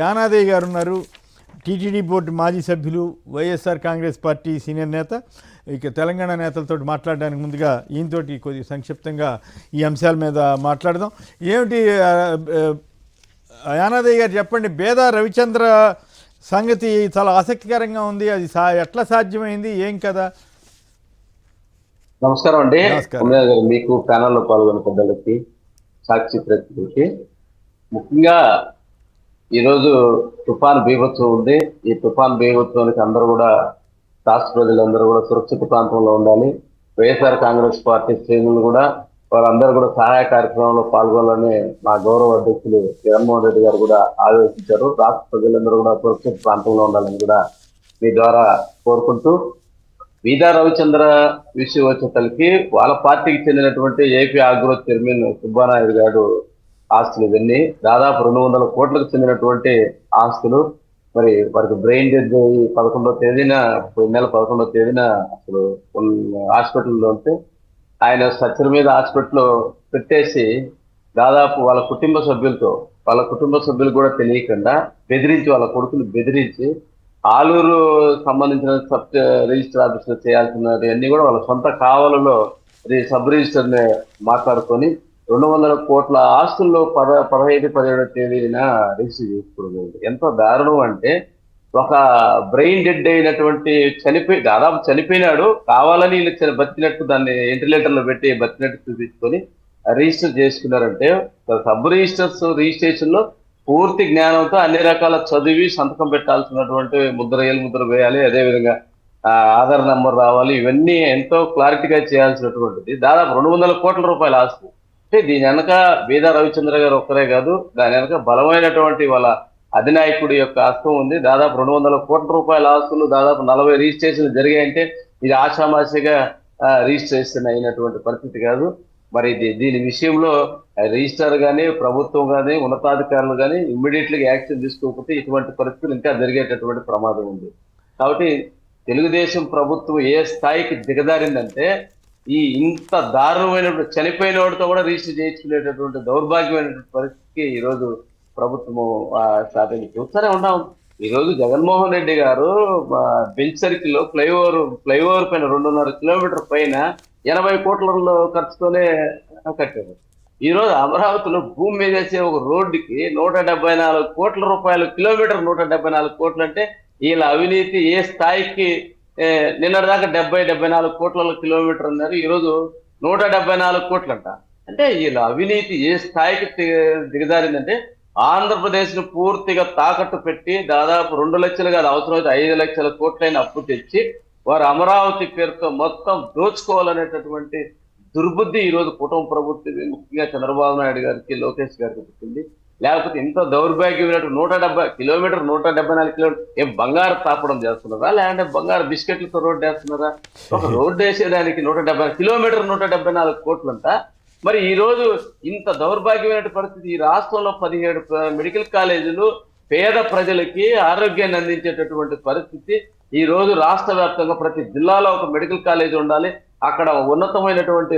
యానాదయ్య గారు ఉన్నారు, TTD board మాజీ సభ్యులు, వైఎస్ఆర్ కాంగ్రెస్ పార్టీ సీనియర్ నేత. ఇక తెలంగాణ నేతలతో మాట్లాడడానికి ముందుగా ఈయనతోటి కొద్దిగా సంక్షిప్తంగా ఈ అంశాల మీద మాట్లాడదాం. ఏమిటి యానాదయ్య గారు చెప్పండి, బేదా రవిచంద్ర సంగతి చాలా ఆసక్తికరంగా ఉంది. అది ఎట్లా సాధ్యమైంది, ఏం కదా? నమస్కారం అండి. మీకు ప్యానల్లో పాల్గొన్న పెద్దలకి, సాక్షి ప్రతినిధులకి, ముఖ్యంగా ఈరోజు తుఫాన్ బీభత్సం ఉంది. ఈ తుఫాన్ బీభత్సానికి అందరూ కూడా, రాష్ట్ర ప్రజలందరూ కూడా సురక్షిత ప్రాంతంలో ఉండాలి. వైఎస్ఆర్ కాంగ్రెస్ పార్టీ శ్రేణులు కూడా వారందరూ కూడా సహాయ కార్యక్రమంలో పాల్గొనాలని మా గౌరవ అధ్యక్షులు జగన్మోహన్ రెడ్డి గారు కూడా ఆదేశించారు. రాష్ట్ర ప్రజలందరూ కూడా సురక్షిత ప్రాంతంలో ఉండాలని కూడా మీ ద్వారా కోరుకుంటూ, బీదా రవిచంద్ర విషయం వచ్చేసరికి వాళ్ళ పార్టీకి చెందినటువంటి ఏపీ ఆగ్రో చైర్మన్ సుబ్బానాయుడు గారు ఆస్తులు ఇవన్నీ దాదాపు 200 కోట్లకు చెందినటువంటి ఆస్తులు. మరి వారికి బ్రెయిన్ డెడ్ 11వ తేదీన, నెల 11వ తేదీన అసలు హాస్పిటల్లో ఉంటే ఆయన సచ్చర మీద హాస్పిటల్లో పెట్టేసి దాదాపు వాళ్ళ కుటుంబ సభ్యులు కూడా తెలియకుండా బెదిరించి, వాళ్ళ కొడుకులు బెదిరించి ఆలూరు సంబంధించిన రిజిస్టర్ ఆఫీసులో చేయాల్సినవి అన్ని కూడా వాళ్ళ సొంత కావలలో సబ్ రిజిస్టర్ని మాట్లాడుకొని 200 కోట్ల ఆస్తుల్లో 17వ తేదీన రిజిస్టర్ చేసుకోవడం. ఎంత దారుణం అంటే, ఒక బ్రెయిన్ డెడ్ అయినటువంటి దాదాపు చనిపోయినాడు, కావాలని వీళ్ళు బతికినట్టు దాన్ని వెంటిలేటర్లో పెట్టి బతికినట్టు చూపించుకొని రిజిస్టర్ చేసుకున్నారంటే, సబ్ రిజిస్ట్రేషన్ లో పూర్తి జ్ఞానంతో అన్ని రకాల చదివి సంతకం పెట్టాల్సినటువంటి ముద్ర వేయాలి. అదేవిధంగా ఆధార్ నంబర్ రావాలి. ఇవన్నీ ఎంతో క్లారిటీగా చేయాల్సినటువంటిది. దాదాపు 200 కోట్ల రూపాయల ఆస్తి. అంటే దీని వెనక బీదా రవిచంద్ర గారు ఒక్కరే కాదు, దాని వెనక బలమైనటువంటి వాళ్ళ అధినాయకుడి యొక్క హస్తం ఉంది. దాదాపు 200 కోట్ల రూపాయల ఆస్తులు, దాదాపు 40 రిజిస్ట్రేషన్లు జరిగాయంటే ఇది ఆషామాషిగా రిజిస్ట్రేషన్ అయినటువంటి పరిస్థితి కాదు. మరి దీని విషయంలో రిజిస్ట్రార్ కానీ, ప్రభుత్వం కానీ, ఉన్నతాధికారులు కానీ ఇమ్మీడియట్లీ యాక్షన్ తీసుకోకపోతే ఇటువంటి పరిస్థితులు ఇంకా జరిగేటటువంటి ప్రమాదం ఉంది. కాబట్టి తెలుగుదేశం ప్రభుత్వం ఏ స్థాయికి దిగదారిందంటే, ఇంత దారుణమైనటువంటి చనిపోయిన వాడితో కూడా రిజిస్టర్ చేయించుకునేటటువంటి దౌర్భాగ్యమైనటువంటి పరిస్థితికి ఈరోజు ప్రభుత్వము చూస్తూనే ఉన్నాం. ఈరోజు జగన్మోహన్ రెడ్డి గారు బెంచ్ సర్కిల్ లో ఫ్లైఓవర్ పైన 2.5 కిలోమీటర్ పైన 80 కోట్ల ఖర్చుతోనే కట్టారు. ఈరోజు అమరావతిలో భూమి మీద వేసే ఒక రోడ్డుకి 174 కోట్ల రూపాయలు, కిలోమీటర్ 174 కోట్లు. అంటే వీళ్ళ అవినీతి ఏ స్థాయికి, నిన్నటిదాకా 74 కోట్ల కిలోమీటర్ అన్నారు, ఈరోజు 174 కోట్లంట. అంటే వీళ్ళ అవినీతి ఏ స్థాయికి దిగజారిందంటే, ఆంధ్రప్రదేశ్ ను పూర్తిగా తాకట్టు పెట్టి దాదాపు 2 లక్షలు కాదు, అవసరమైతే 5 లక్షల కోట్లైన అప్పు తెచ్చి వారు అమరావతి పేరుతో మొత్తం దోచుకోవాలనేటటువంటి దుర్బుద్ధి ఈరోజు కుటుంబ ప్రభుత్వం, ముఖ్యంగా చంద్రబాబు నాయుడు గారికి, లోకేష్ గారికి పుట్టింది. లేకపోతే ఇంత దౌర్భాగ్యమైనట్టు 174 కిలోమీటర్ ఏం బంగారు తాపడం చేస్తున్నారా, లేదంటే బంగారు బిస్కెట్లతో రోడ్డు వేస్తున్నారా? ఒక రోడ్డు వేసేదానికి 174 కిలోమీటర్ 174 కోట్లంతా. మరి ఈ రోజు ఇంత దౌర్భాగ్యమైన పరిస్థితి. ఈ రాష్ట్రంలో 17 మెడికల్ కాలేజీలు పేద ప్రజలకి ఆరోగ్యాన్ని అందించేటటువంటి పరిస్థితి. ఈ రోజు రాష్ట్ర వ్యాప్తంగా ప్రతి జిల్లాలో ఒక మెడికల్ కాలేజ్ ఉండాలి. అక్కడ ఉన్నతమైనటువంటి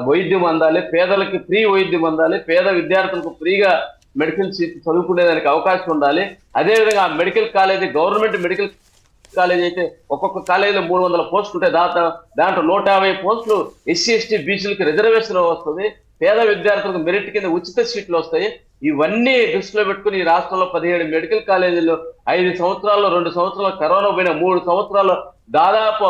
వైద్యం అందాలి, పేదలకి ఫ్రీ వైద్యం అందాలి, పేద విద్యార్థులకు ఫ్రీగా మెడికల్ సీట్ చదువుకునేదానికి అవకాశం ఉండాలి. అదేవిధంగా medical college, government medical college అయితే ఒక్కొక్క కాలేజీలో 300 పోస్టులు ఉంటాయి. దాంట్లో 150 పోస్టులు ఎస్సీ ఎస్టీ బీసీలకి రిజర్వేషన్ వస్తుంది. పేద విద్యార్థులకు మెరిట్ కింద ఉచిత సీట్లు వస్తాయి. ఇవన్నీ దృష్టిలో పెట్టుకుని ఈ రాష్ట్రంలో 17 మెడికల్ కాలేజీలు 5 సంవత్సరాల్లో, 2 సంవత్సరాలు కరోనా పోయిన 3 సంవత్సరాల్లో దాదాపు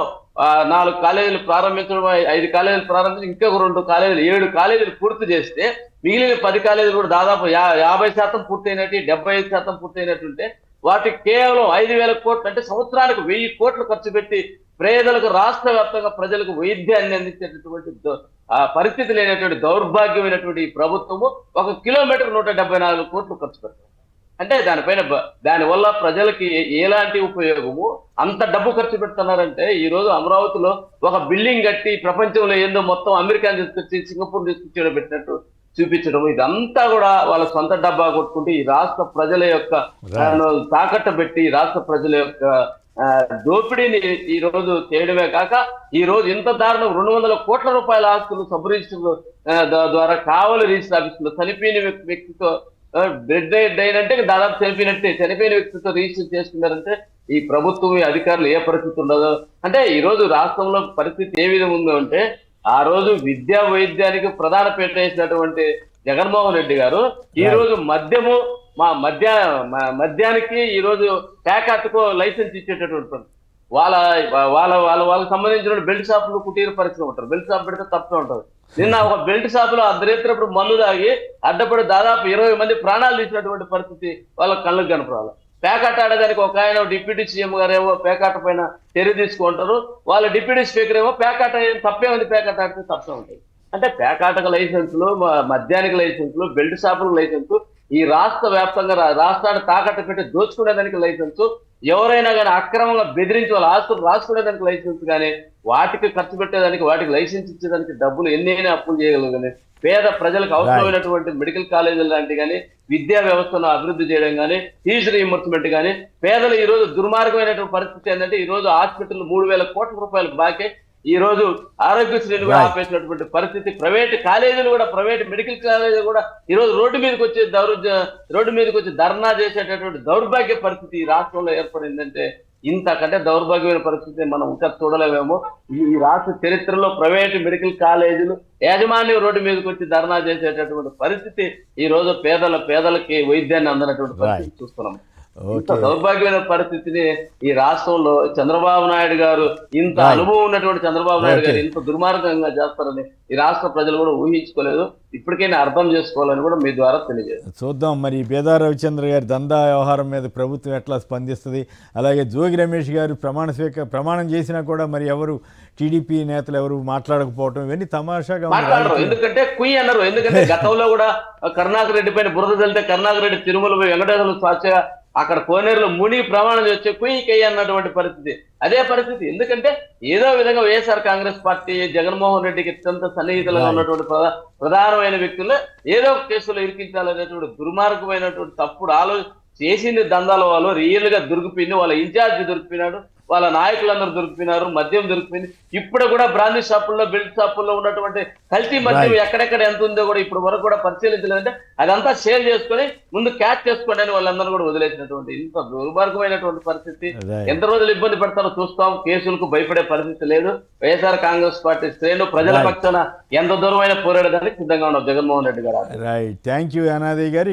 4 కాలేజీలు ప్రారంభించడం, 5 కాలేజీలు ప్రారంభించి ఇంకొక 2 కాలేజీలు, 7 కాలేజీలు పూర్తి చేస్తే మిగిలిన 10 కాలేజీలు కూడా దాదాపు 50% పూర్తయినట్టు, 75% పూర్తయినట్టుంటే వాటికి కేవలం 5,000 కోట్లు, అంటే సంవత్సరానికి 1,000 కోట్లు ఖర్చు పెట్టి పేదలకు, రాష్ట్ర వ్యాప్తంగా ప్రజలకు వైద్యాన్ని అందించేటటువంటి పరిస్థితి లేనటువంటి దౌర్భాగ్యమైనటువంటి ఈ ప్రభుత్వము 1 కిలోమీటర్ 174 కోట్లు ఖర్చు పెడతారు. అంటే దానివల్ల ప్రజలకి ఎలాంటి ఉపయోగము? అంత డబ్బు ఖర్చు పెడుతున్నారంటే, ఈ రోజు అమరావతిలో ఒక బిల్డింగ్ కట్టి ప్రపంచంలో ఏందో మొత్తం అమెరికాని తీసుకొచ్చి, సింగపూర్ తీసుకొచ్చి పెట్టినట్టు చూపించడం, ఇదంతా కూడా వాళ్ళ సొంత డబ్బా కొట్టుకుంటే ఈ రాష్ట్ర ప్రజల యొక్క తాకట్టు పెట్టి రాష్ట్ర ప్రజల యొక్క దోపిడీని ఈ రోజు చేయడమే కాక, ఈ రోజు ఇంత దారుణం 200 కోట్ల రూపాయల ఆస్తులు సబ్ రిజిస్టర్ ద్వారా కావలి రిజిస్టర్ ఆఫీసులో చనిపోయిన వ్యక్తితో డెడ్ అయినంటే దాదాపు చనిపోయినట్టే. చనిపోయిన వ్యక్తితో రిజిస్టర్ చేసుకున్నారంటే ఈ ప్రభుత్వం ఈ అధికారులు ఏ పరిస్థితి ఉండదో. అంటే ఈ రోజు రాష్ట్రంలో పరిస్థితి ఏ విధంగా ఉందో అంటే, ఆ రోజు విద్యా వైద్యానికి ప్రధాన పీట వేసినటువంటి జగన్మోహన్ రెడ్డి గారు ఈ రోజు మద్యము మద్యానికి ఈ రోజు ప్యాకాట్కో లైసెన్స్ ఇచ్చేటటువంటి పరిస్థితి. వాళ్ళ వాళ్ళకి సంబంధించిన బెల్ట్ షాపులు కుటీర పరిశ్రమ ఉంటారు. బెల్ట్ షాప్ పెడితే తప్పే ఉంటుంది. నిన్న ఒక బెల్ట్ షాప్ లో అర్ధరేత్రప్పుడు మందు తాగి అడ్డపడి దాదాపు 20 మంది ప్రాణాలు తీసినటువంటి పరిస్థితి వాళ్ళ కళ్ళకు కనపడాలి. పేకాట ఆడడానికి ఒక ఆయన డిప్యూటీ సీఎం గారు ఏమో పేకాట పైన చర్య తీసుకుంటారు. వాళ్ళ డిప్యూటీ స్పీకర్ ఏమో పేకాట తప్పే ఉంది, పేకాట ఆడితే తప్పే ఉంటాయి. అంటే పేకాటకు లైసెన్సులు, మద్యానికి లైసెన్సులు, బెల్ట్ షాపులకు లైసెన్సు, ఈ రాష్ట్ర వ్యాప్తంగా రాష్ట్రాన్ని తాకట్టు పెట్టి దోచుకునేదానికి లైసెన్సు, ఎవరైనా కానీ అక్రమంగా బెదిరించి వాళ్ళ ఆస్తులు రాసుకునేదానికి లైసెన్స్, కానీ వాటికి ఖర్చు పెట్టేదానికి, వాటికి లైసెన్స్ ఇచ్చేదానికి డబ్బులు ఎన్నైనా అప్పులు చేయగలరు. కానీ పేద ప్రజలకు అవసరమైనటువంటి మెడికల్ కాలేజీలు లాంటి కానీ, విద్యా వ్యవస్థను అభివృద్ధి చేయడం కానీ, ఫీజు రీయింబర్స్మెంట్ కానీ, పేదలు ఈ రోజు దుర్మార్గమైనటువంటి పరిస్థితి ఏంటంటే, ఈ రోజు హాస్పిటల్ 3,000 కోట్ల రూపాయలకు బాకే ఈ రోజు ఆరోగ్యశ్రీలు కూడా ఆపేసినటువంటి పరిస్థితి. ప్రైవేట్ కాలేజీలు కూడా, ప్రైవేట్ మెడికల్ కాలేజీలు కూడా ఈ రోజు రోడ్డు మీదకి వచ్చి ధర్నా చేసేటటువంటి దౌర్భాగ్య పరిస్థితి ఈ రాష్ట్రంలో ఏర్పడిందంటే, ఇంతకంటే దౌర్భాగ్యమైన పరిస్థితి మనం ఇంకా చూడలేమేమో. ఈ రాష్ట్ర చరిత్రలో ప్రైవేట్ మెడికల్ కాలేజీలు యాజమాన్యం రోడ్డు మీదకి వచ్చి ధర్నా చేసేటటువంటి పరిస్థితి ఈ రోజు పేదలకి వైద్యాన్ని అందనటువంటి పరిస్థితి చూస్తున్నాం. ఇంత దౌర్భాగ్యమైన పరిస్థితిని ఈ రాష్ట్రంలో చంద్రబాబు నాయుడు గారు, ఇంత అనుభవం ఉన్నటువంటి చంద్రబాబు నాయుడు గారు ఇంత దుర్మార్గంగా చేస్తారని ఈ రాష్ట్ర ప్రజలు కూడా ఊహించుకోలేదు. ఇప్పటికైనా అర్థం చేసుకోవాలని కూడా మీ ద్వారా తెలియజేస్తాను. చూద్దాం మరి బేదా రవిచంద్ర గారి దందా వ్యవహారం మీద ప్రభుత్వం ఎట్లా స్పందిస్తుంది. అలాగే జోగి రమేష్ గారు ప్రమాణం చేసినా కూడా మరి ఎవరు టీడీపీ నేతలు ఎవరు మాట్లాడకపోవటం, ఇవన్నీ తమాషాగా మాట్లాడరు. ఎందుకంటే కుయ్యి అన్నారు. ఎందుకంటే గతంలో కూడా కరుణాకర్ రెడ్డి పైన బురద చల్లితే కరుణాకర్ రెడ్డి తిరుమల వెంకటేశ్వర సాక్షిగా అక్కడ కోనేరులో మునిగి ప్రమాణం చేస్తే కుయ్యి కయ్యి అన్నటువంటి పరిస్థితి అదే పరిస్థితి. ఎందుకంటే ఏదో విధంగా వైఎస్ఆర్ కాంగ్రెస్ పార్టీ జగన్మోహన్ రెడ్డికి అత్యంత సన్నిహితులుగా ఉన్నటువంటి ప్రధానమైన వ్యక్తులు ఏదో ఒక కేసులో ఇరికించాలనేటువంటి దుర్మార్గమైనటువంటి తప్పుడు ఆలోచన చేసింది దందాల వాళ్ళు. రియల్ గా దొరికిపోయింది, వాళ్ళ ఇన్ఛార్జి దొరికిపోయినాడు, వాళ్ళ నాయకులందరూ దొరికిపోయినారు, మద్యం దొరికిపోయింది. ఇప్పుడు కూడా బ్రాందీ షాపుల్లో, బెల్ట్ షాపుల్లో ఉన్నటువంటి కల్తీ మద్యం ఎక్కడెక్కడ ఎంత ఉందో కూడా ఇప్పుడు వరకు కూడా పరిశీలించలేదంటే అదంతా షేర్ చేసుకుని ముందు క్యాచ్ చేసుకోండి అని వాళ్ళందరూ కూడా వదిలేసినటువంటి ఇంత దుర్మార్గమైనటువంటి పరిస్థితి. ఎంత రోజులు ఇబ్బంది పడతారో చూస్తాం. కేసులకు భయపడే పరిస్థితి లేదు. వైఎస్ఆర్ కాంగ్రెస్ పార్టీ శ్రేణులు ప్రజల పక్షాన ఎంత దూరమైన పోరాడడానికి సిద్ధంగా ఉన్నాం జగన్మోహన్ రెడ్డి గారు. రైట్, థ్యాంక్ యూ అనాదయ్య గారు.